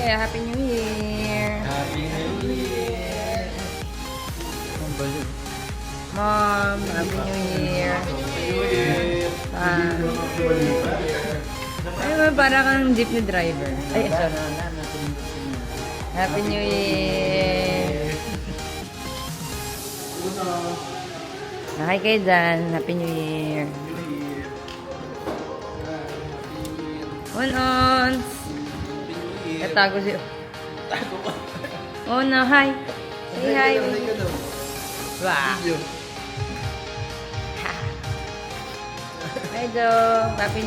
Kaya Happy New Year! Happy New Year! Mom, Happy New Year! Ay, para kang jeepney driver. Ay, sorry. Happy New Year! Nakay kayo dyan. Happy New Year! On! Katago siya. Oh no, hi! Say hi! Wow! Hi, Joe! Happy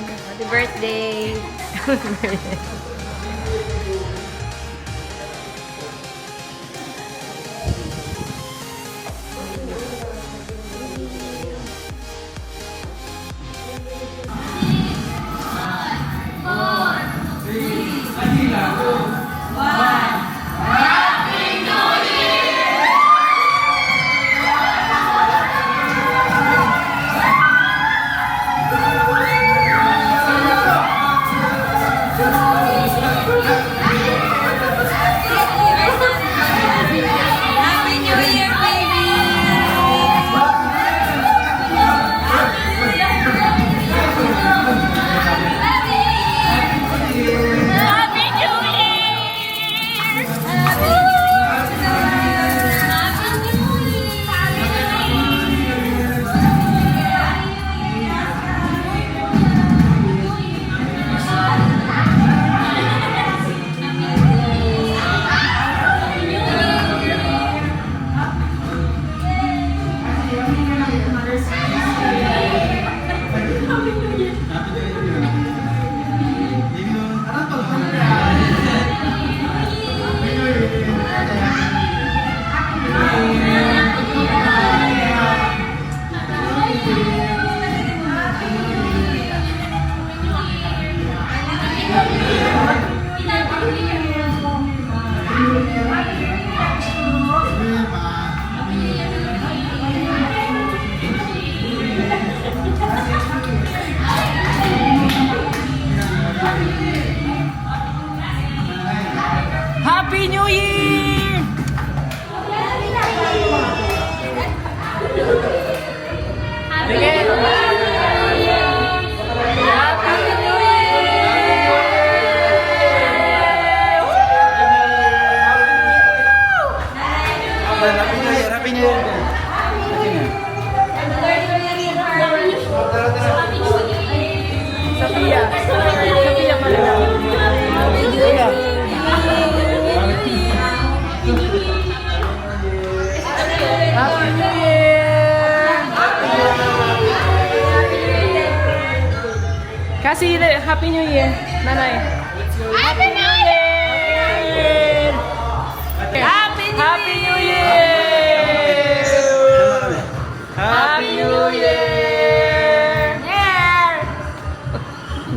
birthday! Happy New Year! Happy New Year! Sophia. Sophia malaga. Happy New Year! Kasi Happy New Year, nanay. Happy New Year! Happy New Year! Happy New Year!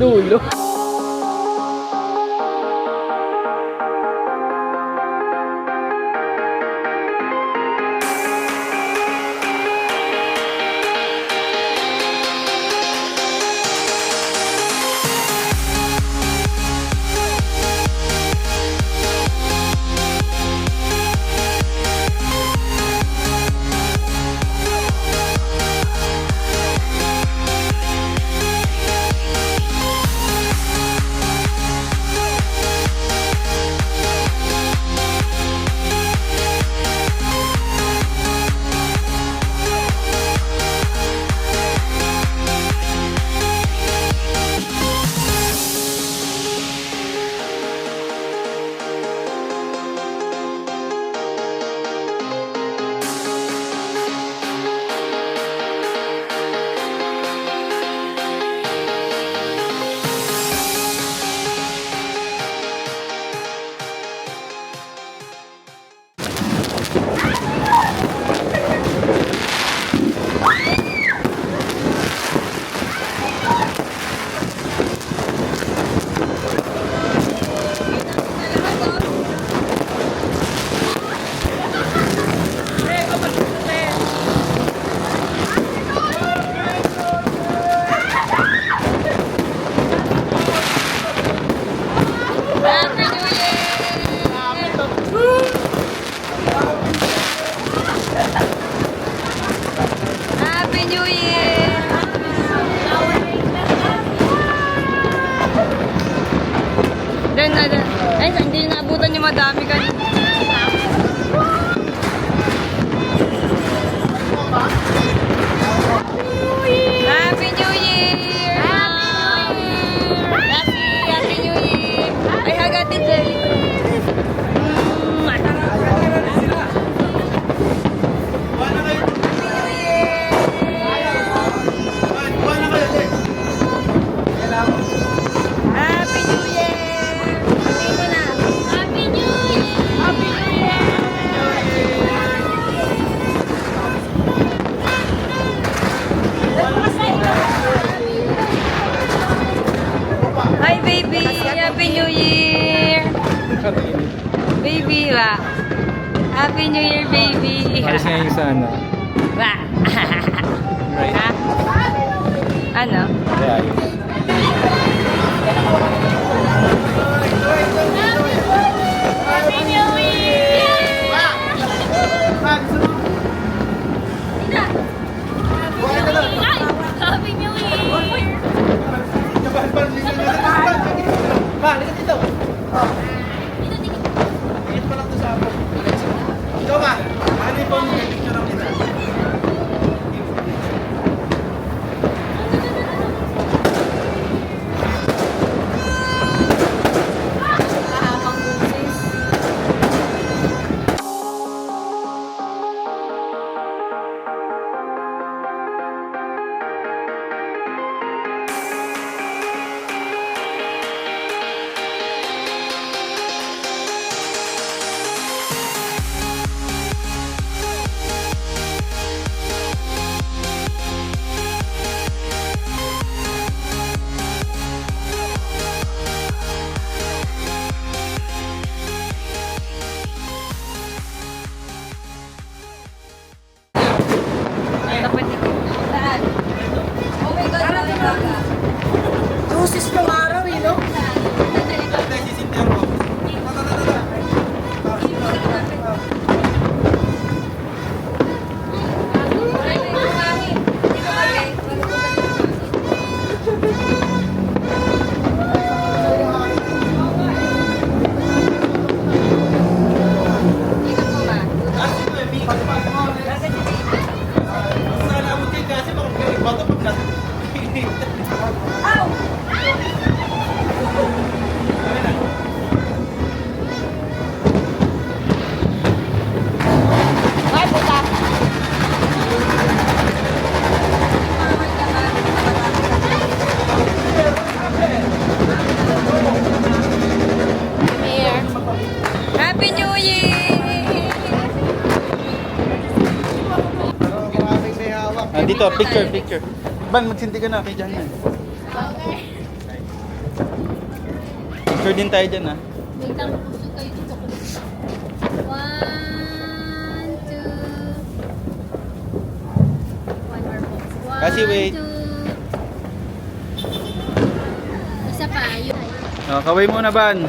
Dulo. madami ka. Happy New Year! Happy New Year! Ay, hagati Jelly. Happy New Year! Sabihin mo na. Happy New Year! Happy New Year! Hi baby! Happy New Year! Baby, wa. Happy New Year, baby! Ayos nga yung sa ano. Wa. Right. Ha? Ano? Hindi, ayos. Happy New Year! Happy New Year! Dosis ng araw, eh, no? Happy New Year! Ah, dito, picture. Ban, magsindi ka na kay Jan yan. Picture din tayo dyan, ah. Wait lang, puso kayo dito ko. 1, 2. One more pose. Kasi wait. 1, 2. Isa pa, yun. Oh, kaway muna, Ban.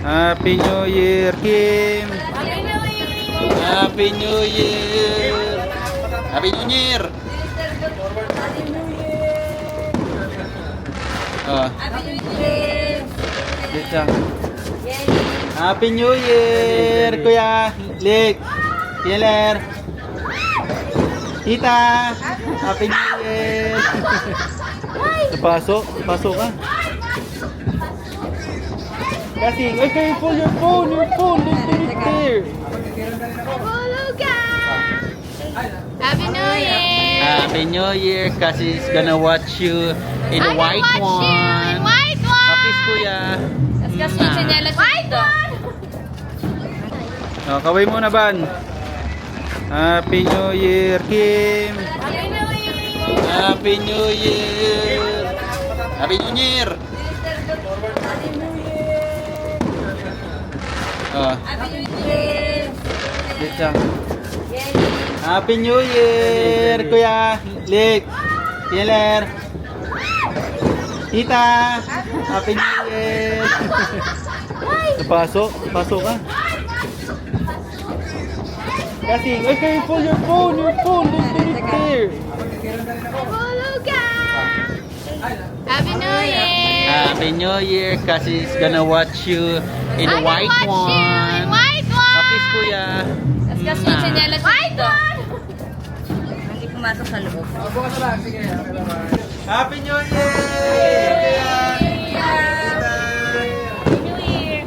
Happy New Year, Kim. Happy New Year! Happy New Year. Happy New Year. Oh, Happy New Year! dito. Happy New Year, Kuya Lik. Killer. Tita. Happy New Year. Pasok ka. Kasi, ay, careful your phone. Leave it there. Happy New Year! Happy New Year, kasi is gonna watch you in I the white can watch you in one. white one! Pakis, Kuya. Kasi yung sinelas dito. Oh, kaway muna, Ban. Happy New Year, Kim. Happy New Year! Happy New Year. Happy New Year. Oh, Happy New Year! dito. Happy New Year, Kuya Lik. Killer. Tita. Happy New Year. Pasok ka. Kasi, ay, careful your phone. Leave it there. Happy New Year! Happy New Year, kasi is gonna watch you in I can white watch you in one. white one! Kiss kuya. Kasi yung sinelas dito. Hindi pumasok sa loob. Happy New Year! New Year!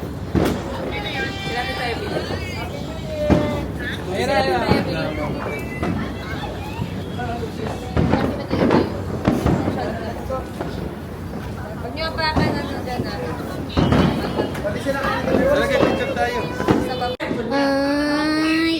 Huwag niyo pa ka na dyan na. Talaga, picture tayo. Sa baba. Ay!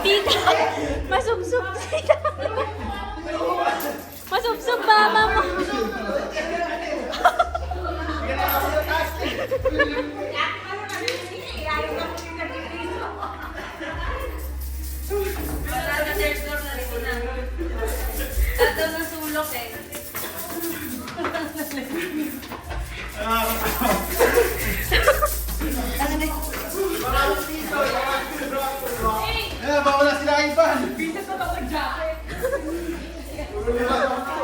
Tita! Masubsob sila! Masubsob ba, mama? Tataw ng sulok eh. Bawal na sila Ivan.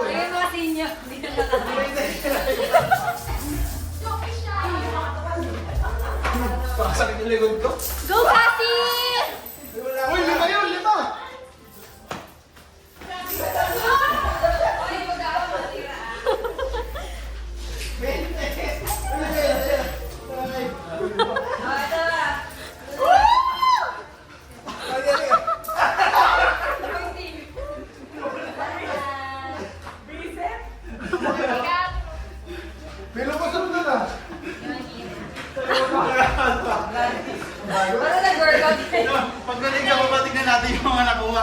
Ayun mga sinyo. Dito na Pakasakit yung likod ko. Go, Cassie! Uy, lima yun, lima! May lumusog na na. Para nag-workout eh. Pagdating sa baba, tignan natin yung mga nakuha.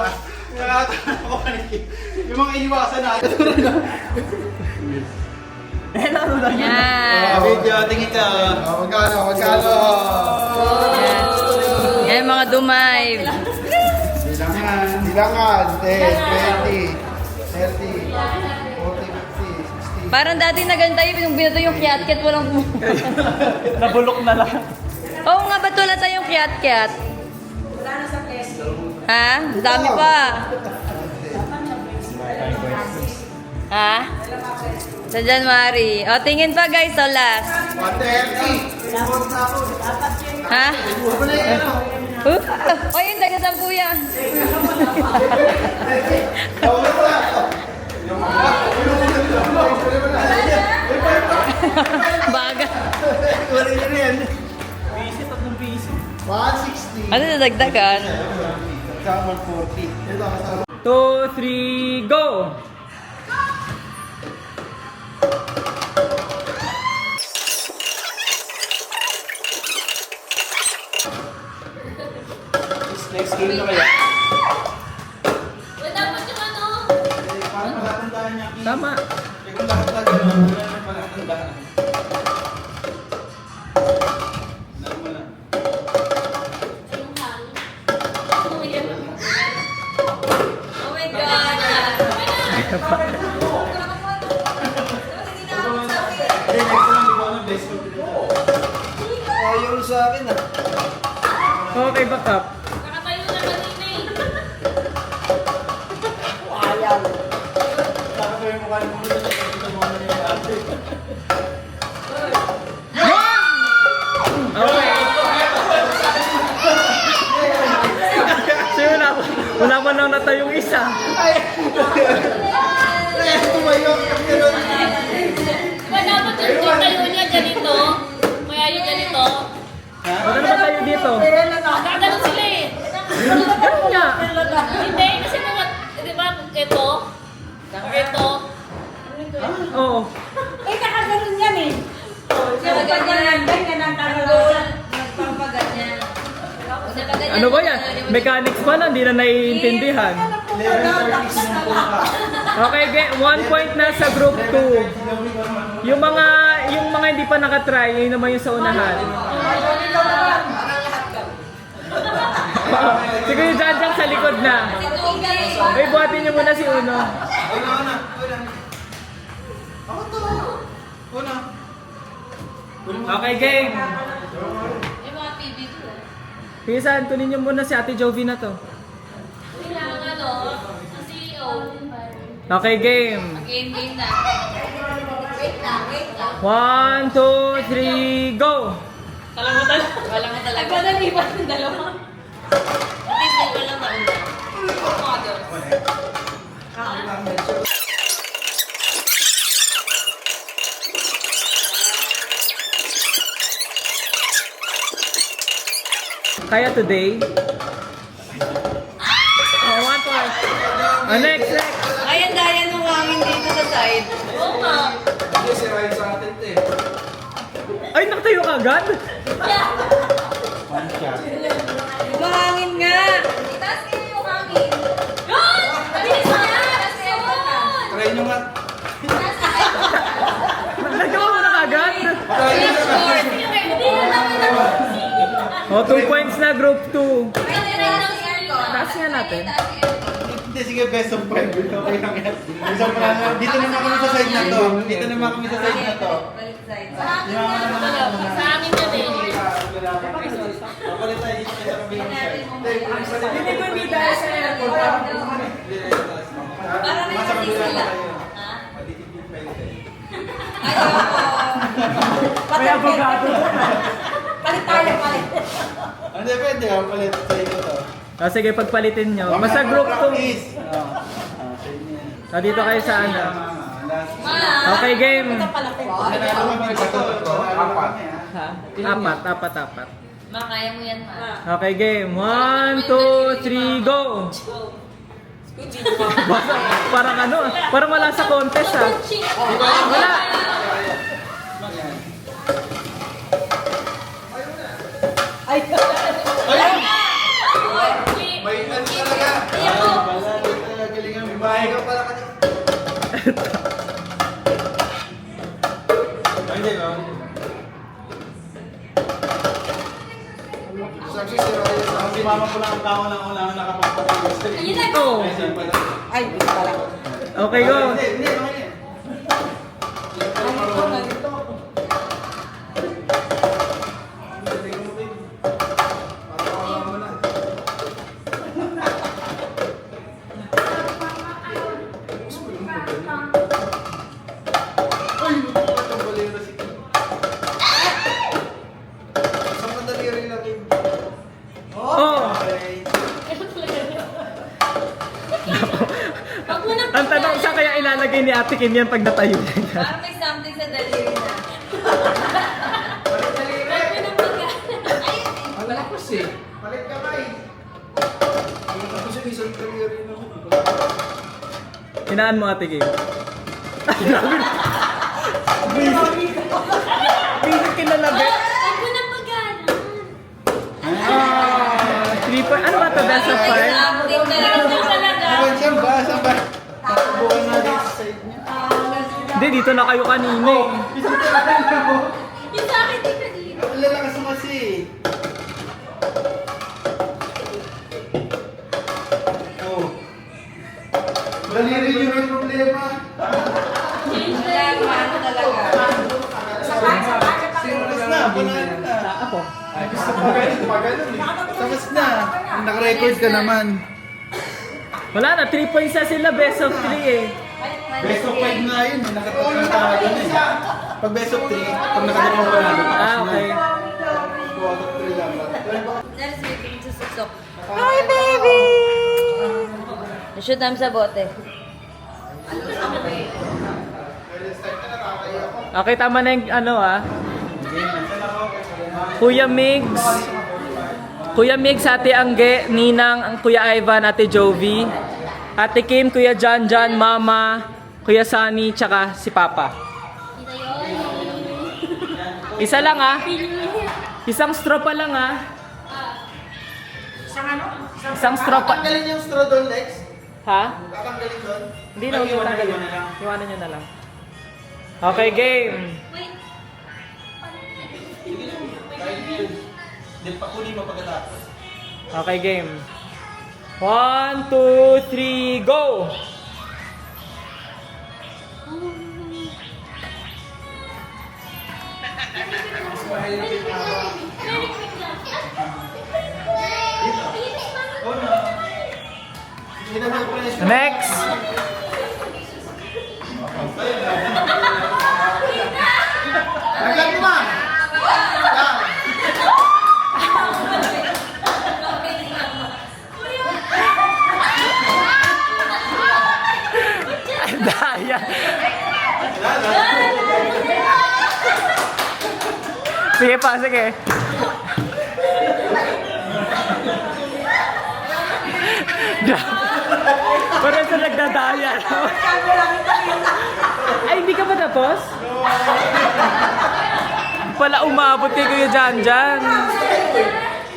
Nakakatawa ako kanina. Yung mga iniwasan natin. Yan. Video, tingin ka. Magkano, magkano? Yan mga dumay. Bilangan. Bilangan. 10, 20, 30, 40, 50, 60. Parang dati na ganun tayo, yung binato yung kiat-kiat, walang Nabulok na lang. Oo nga, ba't wala tayong kiat-kiat? Wala na sa preso. Ha? Ang dami pa. Ha? Sa January. O, tingin pa guys. So, last. 130. Ha? O, yun. Taga-sampu yan. Baga. Wala yun yan. Piso, 3 piso. 160. Ano nadagdagan? Saka 140. 2, 3, go! Next game na kaya. Wait, dapat yung ano? Parang palatandaan niya. Tama. Eh kung lahat na gano'n, wala na palatandaan. Alam mo na. Yung hang. Oh my God. Eh, next time, di ba na best of the ayaw sa akin ah. Okay, back up. Nakatayo na kanina eh. Ayaw. Saka ko yung mukha ni Mulo sa pagkita mo na yung ate. Okay. Kasi wala pa nang natayong isa. Tumayo. Diba dapat yung tayo niya ganito? Kaya yung ganito? Ano naman tayo dito? Nakaganon sila eh. Ganun nga. Hindi, kasi mga, di ba, ito, ito, Oo. Eh, nakaganon yan eh. Ganyan. Ganyan ang kagalawan. Nagpapaganyan. Ano ba yan? Mechanics pa lang, hindi na naiintindihan. Okay, 1 point na sa group 2. Yung mga hindi pa nakatry, yun naman yung sa unahan. Siguro yung dyan sa likod na. Ay, buhatin niyo muna si Uno. Okay, game. yung mga PB ko. Pisan, kunin niyo muna si Ate Jovi na to. Kailangan ano, ang CEO. Okay, game. Game na. Wait lang. 1, 2, 3, go! Wala mo talaga. Nagmadali ba yung dalawa? At least may walang nauna. Models. Kaya today? Oh, 1 point. Next. Ayan, daya nung hangin dito sa side. Oo nga. Hindi, si Ryan sa atin eh. Ay, nakatayo ka agad? One shot. Mahangin nga. Itaas kayo yung hangin. Yun! Bilis na yan! Yun! Try nyo nga. Nagawa mo na agad? Hindi na naman Oh, 2 points na group 2. Taas Taas nga natin. Hindi, sige, best of 5. Okay lang yan. Isang pa lang. Dito naman kami sa side na to. Dito naman kami sa side na to. Sa amin na din. Papalit tayo dito sa kabilang side. Hindi ko hindi dahil sa airport. Para may Masa kabila sila. tayo. Matitipid pa yun tayo. May abogado. Palit tayo, palit. Hindi, pwede. Papalit sa ito to. Oh, sige, pagpalitin nyo. Basta group 2. Practice. Save niya. Oh, dito kayo sa ano. Last. Okay, game. Nanalo kami sa to. Apat. Apat. Ma, kaya mo yan, ma. Okay, game. 1, 2, 3, go! Parang ano, parang wala sa contest ah. Wala. Ay, May ano talaga. Galingan mo. Bahay ka pala ka. Hindi ba? Sabi si Ryan, ang si mama ko lang ang tao ng unang nakapagpapagod. Ayun na. Oh. ay, hindi pala. Okay, go. Hindi, okay yan. Wag mo nang Ang tanong, saan kaya ilalagay ni Ate Kim yan pag natayo na yan? Parang may something sa daliri na. Wag mo nang pagkain. Ay, Wala ko si. Palit kamay. Tapos yung isang career rin ako. Hinaan mo, Ate Kim. Bisit kinalabit. wag mo nang pagkain. Ah, 3 point. Ano ba ito? Best of 5? Something talaga talaga. Saan ba? Saan ba? Tatakbuhan natin sa side niya. Hindi, dito na kayo kanina eh. Isang career mo. Yung sa akin, di ka dito. Ang lalakas mo kasi. Oh. Daliri yung may problema. Change na lang. Ano talaga? Tapos na, banana na. Ako. Tapos na. Naka-record ka naman. Wala na, 3 points na sila. Best of 3 eh. Best of 5 nga yun. Nakatapos na tayo na eh. Pag best of 3, pag nakatapos ka na. Ah, okay. Let's make it to susok. Hi, baby! Shoot namin sa bote. Okay, tama na yung ano ah. Kuya Migs. Kuya Migs, Ate Angge, Ninang, ang Kuya Ivan, Ate Jovi. Ate Kim, Kuya John John, Mama, Kuya Sunny, tsaka si Papa. Kita yun. Isa lang ah. Isang straw pa lang ah. Isang straw pa. Tanggalin yung straw doon, Lex. Ha? Tatanggalin doon. Hindi na, huwag yung tanggalin. Iwanan nyo na lang. Okay, game. Wait. Hindi, pakunin mo pagkatapos. Okay, game. 1, 2, 3, go! Next! Lagyan mo na! Daya! Sige pa, sige. Parang sa nagdadaya. Ay, hindi ka ba tapos? Pala umabot kay Kuya Jan Jan.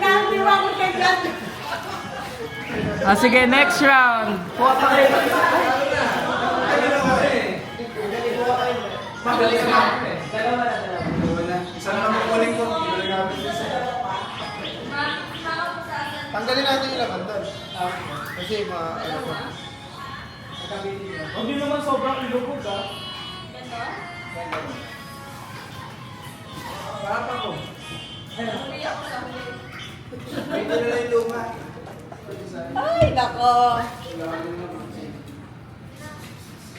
Nakakiwa ko kay Jan. Ah, sige, next round. Kuha pa kayo. Isa na naman kuling ko. Tanggalin natin yung laban doon. Kasi ano ko. Hindi naman sobrang ilubog ah. Papa ko. Ito na yung luma. Ay, nako.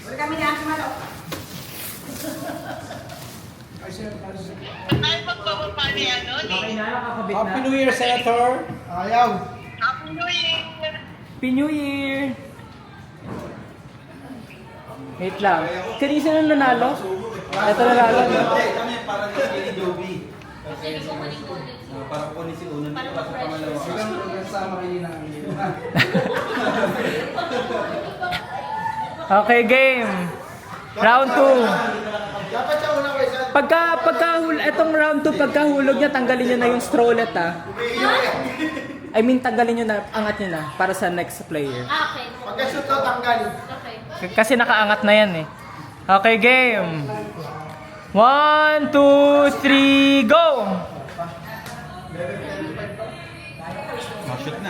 Wala kami na ang malo. Ay, magbababa ni ano? Okay na, kakabit na. Happy New Year, Senator! Ayaw! Happy New Year! Happy New Year! Wait lang. Kanisa na nanalo? Ito nanalo. Kami parang ni Joby. Kasi hindi ko kunin ko ulit. Para kunin si Unan. Para ma-fresh. Kasama kayo na Okay, game. Round 2. Dapat siya unang kaysa. Etong round 2, pagkahulog niya, tanggalin niyo na yung strolet ah. I mean, tanggalin niyo na, angat niyo na, para sa next player. Ah, okay. Pagka-shoot daw, tanggal. Okay. Kasi nakaangat na yan eh. Okay, game. 1, 2, 3, go! Shoot na.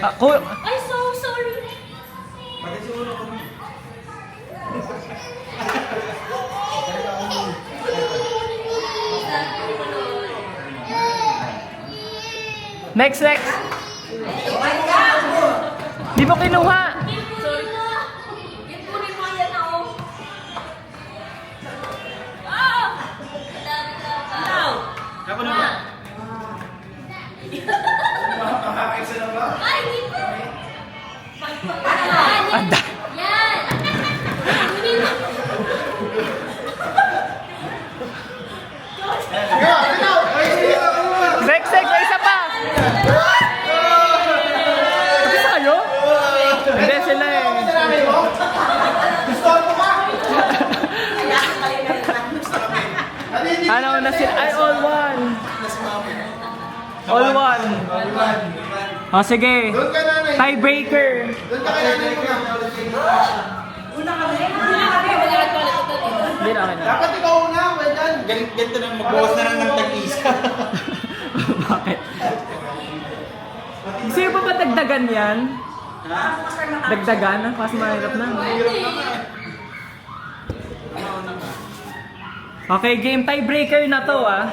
Ako, Ay, so sorry. Pati si Unan ko. next. Di mo kinuha. Sorry na. Ipunin mo yan ako. Ah! Ako na ba? Ay, hindi ko. Ano? Anda. Yan! Next, may isa pa! Isa kayo? Hindi sila eh. Ano na sila? Ay, all one! All one! O sige, Doon ka nanay. tiebreaker! Doon ka kay nanay mo na. Hindi na akin na. Dapat ikaw una, Wedan. Ganito na, magbukas na lang ng tag-isa. Bakit? Sino pa ba dagdagan yan? Dagdagan? Kasi mahirap na. Okay, game tiebreaker na to ah.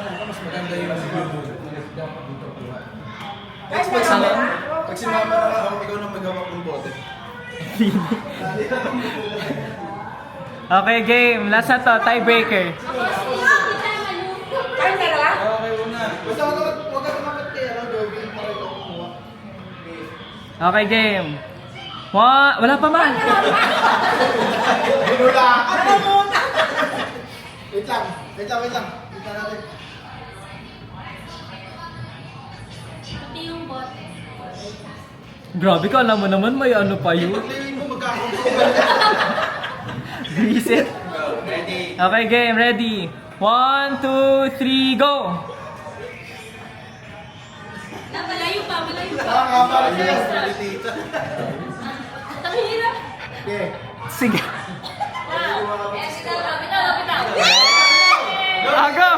Pag sinama na ako, ikaw na maghawak ng bote. Okay, game. Last na to, tiebreaker. Kain ka na? Okay, una. Basta huwag ka tumakot kay Joby. Para ikaw kumuha. Okay, game. Wala pa man. Binula ka. Ano muna? Wait lang. Wait lang natin. Pati yung bot. Grabe ka, alam mo naman may ano pa yun. Pag-liwin mo, magkakaroon. Reset. Ready? Okay, game. Ready. 1, 2, 3, go! Malayo pa. Nakakapala siya. Ang hirap. Okay. Sige. Wow. Bitaw. Aga!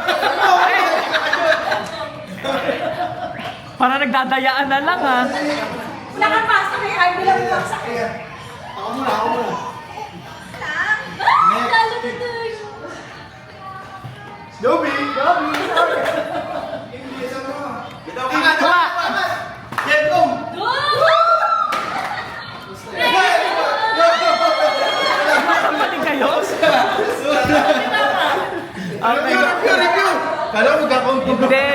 Para nagdadayaan na lang ah. Nakapasok eh. Ay, bilang pasok eh. Ako muna. Lalo na doon. Joby! Bitaw ka nga. Kuha! Get home! Go! Maling kayo? Review! Kala mo magkakaroon po. Hindi.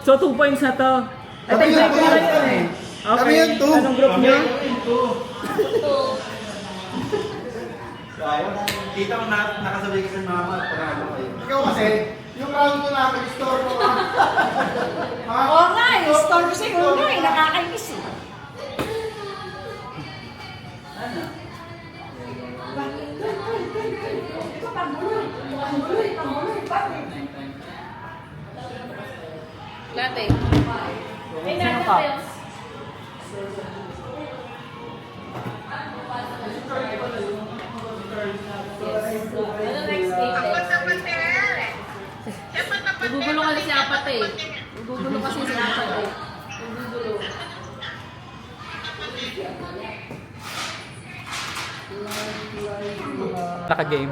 So 2 points na to. Ay, Kami yung tiebreaker na yun eh. Kami yung two. Anong group nyo? Kita mo na nakasabay ka sa mama at parang kayo. Ikaw kasi, yung round ko namin, store mo ka. Oo nga eh. Store si Uno eh. Nakakainis eh. Latte. Sino ka? Ano next game? Nagugulo kasi si Apat eh. Nagugulo kasi si Apat eh. Nagugulo. Naka-game.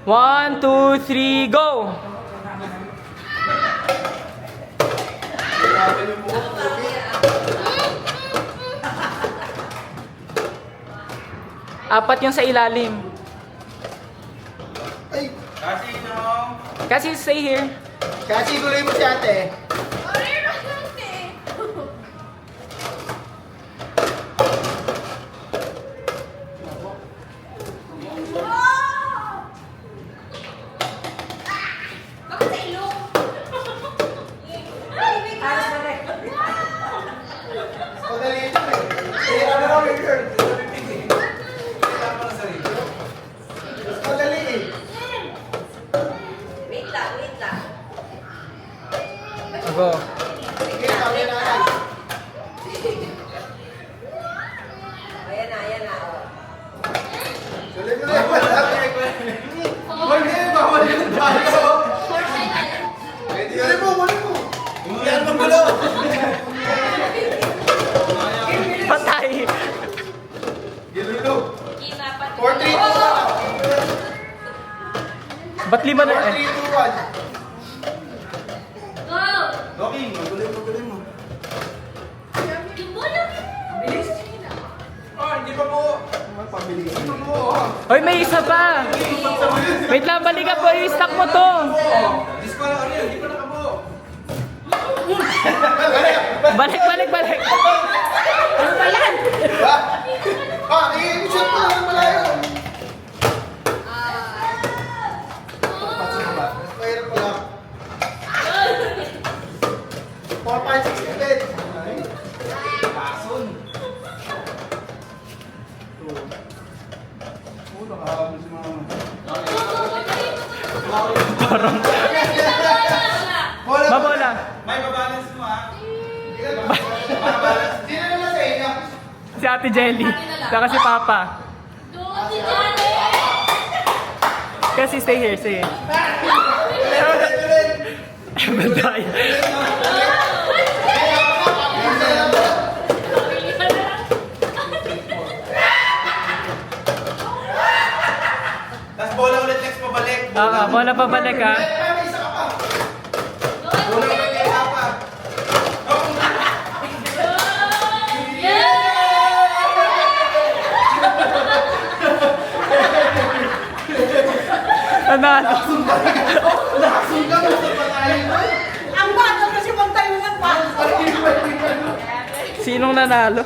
1, 2, 3, go! Apat yung sa ilalim. Ay! Kasi no! Kasi stay here. Kasi guloy mo si ate. Bakit sa ilong? Aras na rin. Madali ito eh. Eh, ano namin girl? Madali eh. Wait lang. Go. Sige, kami na ay. Ayan na. Tuloy mo na. Huwag na yun, bawal yun. Tuloy mo. Yan mo gulo. Patay. Gilulo. Inapat. 4-3-2-1. Ba't 5 na eh? 4-3-2-1. Go! Okay, maguloy mo. Yung bola. Bilis. Oh, hindi pa po. Pabilis. Hindi pa po. Hoy, may isa pa. Wait lang, balik ka po. I-stack mo to. Disco na ano yan, hindi pa nakabuo. Balik. Ano ba yan? Torong. Bola. Mabola. May babalance mo ha. Babalance. Sino naman sa inyo? Si Ate Jelly. Saka si Papa. Kasi stay here, stay here. Baday. Tapos bola ulit next pabalik. Bola pabalik ha. May isa ka pa. Bola ulit kay Papa. Nanalo. Nakasungga mo sa patayin mo. Ang bagal kasi pantay mo ng bagal. Sinong nanalo?